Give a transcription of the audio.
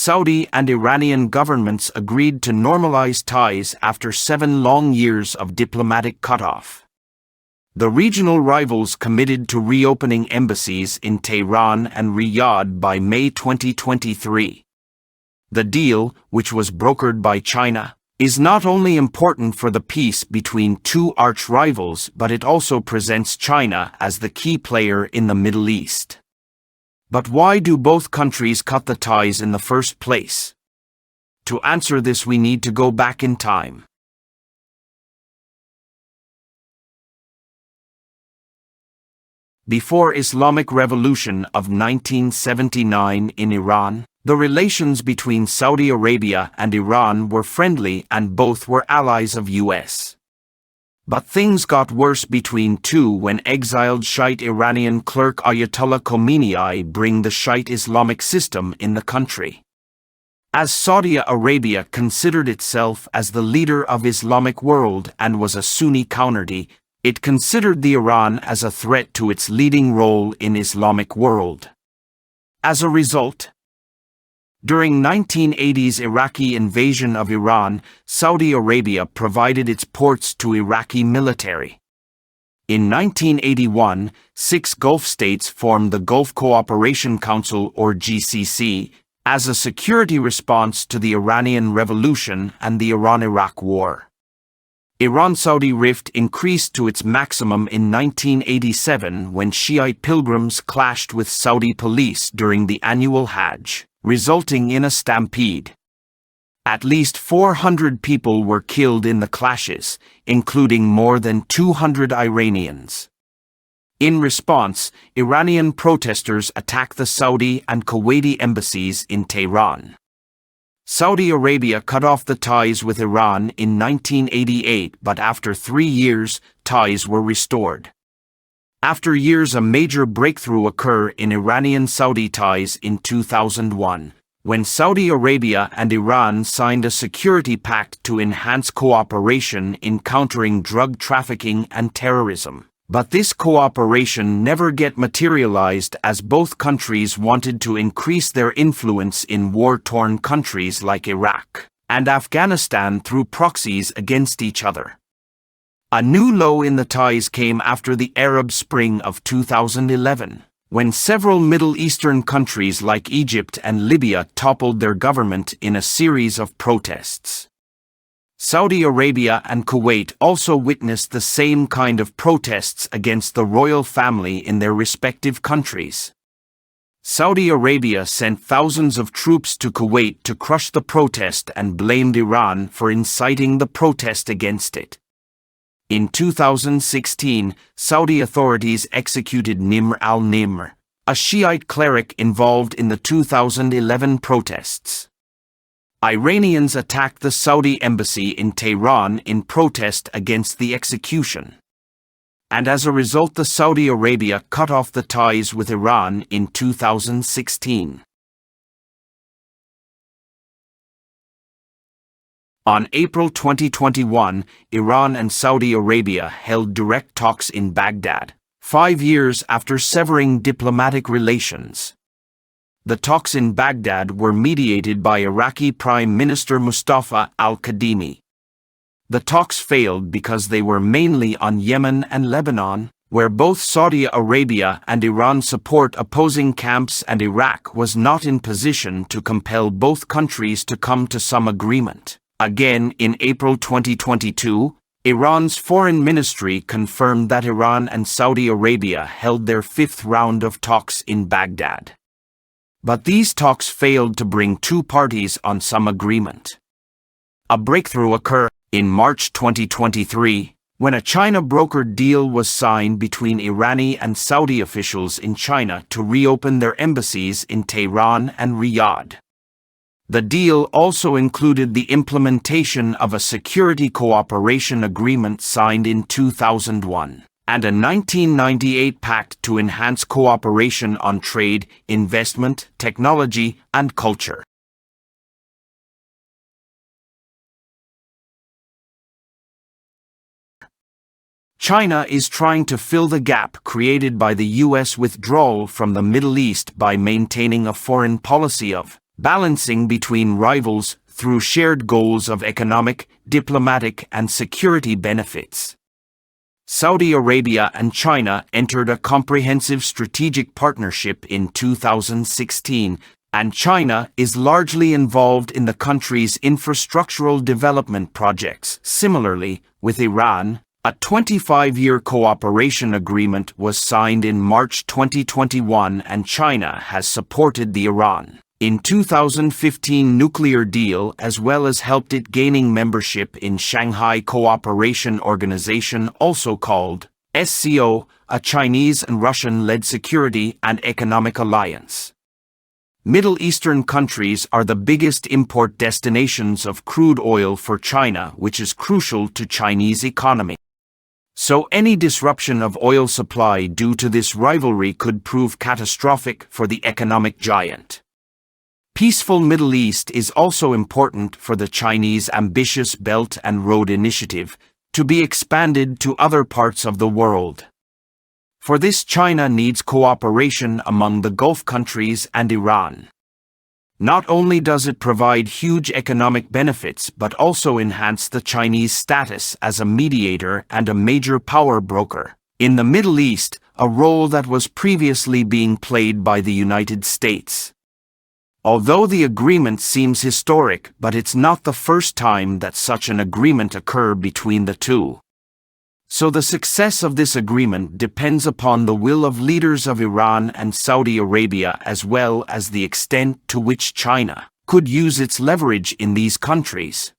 Saudi and Iranian governments agreed to normalize ties after 7 long years of diplomatic cutoff. The regional rivals committed to reopening embassies in Tehran and Riyadh by May 2023. The deal, which was brokered by China, is not only important for the peace between two arch-rivals, but it also presents China as the key player in the Middle East. But why do both countries cut the ties in the first place? To answer this, we need to go back in time. Before Islamic Revolution of 1979 in Iran, the relations between Saudi Arabia and Iran were friendly and both were allies of US. But things got worse between two when exiled Shiite Iranian clerk Ayatollah Khomeini bring the Shiite Islamic system in the country. As Saudi Arabia considered itself as the leader of Islamic world and was a Sunni counterty, it considered the Iran as a threat to its leading role in Islamic world. As a result, during 1980's Iraqi invasion of Iran, Saudi Arabia provided its ports to Iraqi military. In 1981, 6 Gulf states formed the Gulf Cooperation Council or GCC as a security response to the Iranian Revolution and the Iran-Iraq War. Iran-Saudi rift increased to its maximum in 1987 when Shiite pilgrims clashed with Saudi police during the annual Hajj, resulting in a stampede. At least 400 people were killed in the clashes, including more than 200 Iranians. In response, Iranian protesters attacked the Saudi and Kuwaiti embassies in Tehran. Saudi Arabia cut off the ties with Iran in 1988, but after 3 years, ties were restored. After years, a major breakthrough occurred in Iranian-Saudi ties in 2001, when Saudi Arabia and Iran signed a security pact to enhance cooperation in countering drug trafficking and terrorism. But this cooperation never get materialized as both countries wanted to increase their influence in war-torn countries like Iraq and Afghanistan through proxies against each other. A new low in the ties came after the Arab Spring of 2011, when several Middle Eastern countries like Egypt and Libya toppled their government in a series of protests. Saudi Arabia and Kuwait also witnessed the same kind of protests against the royal family in their respective countries. Saudi Arabia sent thousands of troops to Kuwait to crush the protest and blamed Iran for inciting the protest against it. In 2016, Saudi authorities executed Nimr al-Nimr, a Shiite cleric involved in the 2011 protests. Iranians attacked the Saudi embassy in Tehran in protest against the execution. And as a result, the Saudi Arabia cut off the ties with Iran in 2016. On April 2021, Iran and Saudi Arabia held direct talks in Baghdad, 5 years after severing diplomatic relations. The talks in Baghdad were mediated by Iraqi Prime Minister Mustafa al-Kadhimi. The talks failed because they were mainly on Yemen and Lebanon, where both Saudi Arabia and Iran support opposing camps, and Iraq was not in position to compel both countries to come to some agreement. Again, in April 2022, Iran's foreign ministry confirmed that Iran and Saudi Arabia held their 5th round of talks in Baghdad. But these talks failed to bring two parties on some agreement. A breakthrough occurred in March 2023, when a China-brokered deal was signed between Irani and Saudi officials in China to reopen their embassies in Tehran and Riyadh. The deal also included the implementation of a security cooperation agreement signed in 2001. And a 1998 pact to enhance cooperation on trade, investment, technology, and culture. China is trying to fill the gap created by the U.S. withdrawal from the Middle East by maintaining a foreign policy of balancing between rivals through shared goals of economic, diplomatic, and security benefits. Saudi Arabia and China entered a comprehensive strategic partnership in 2016, and China is largely involved in the country's infrastructural development projects. Similarly, with Iran, a 25-year cooperation agreement was signed in March 2021, and China has supported the Iran in 2015 nuclear deal as well as helped it gaining membership in Shanghai Cooperation Organization, also called SCO, a Chinese and Russian-led security and economic alliance. Middle Eastern countries are the biggest import destinations of crude oil for China, which is crucial to Chinese economy. So any disruption of oil supply due to this rivalry could prove catastrophic for the economic giant. Peaceful Middle East is also important for the Chinese ambitious Belt and Road Initiative to be expanded to other parts of the world. For this, China needs cooperation among the Gulf countries and Iran. Not only does it provide huge economic benefits but also enhance the Chinese status as a mediator and a major power broker in the Middle East, a role that was previously being played by the United States. Although the agreement seems historic, but it's not the first time that such an agreement occurred between the two. So the success of this agreement depends upon the will of leaders of Iran and Saudi Arabia, as well as the extent to which China could use its leverage in these countries.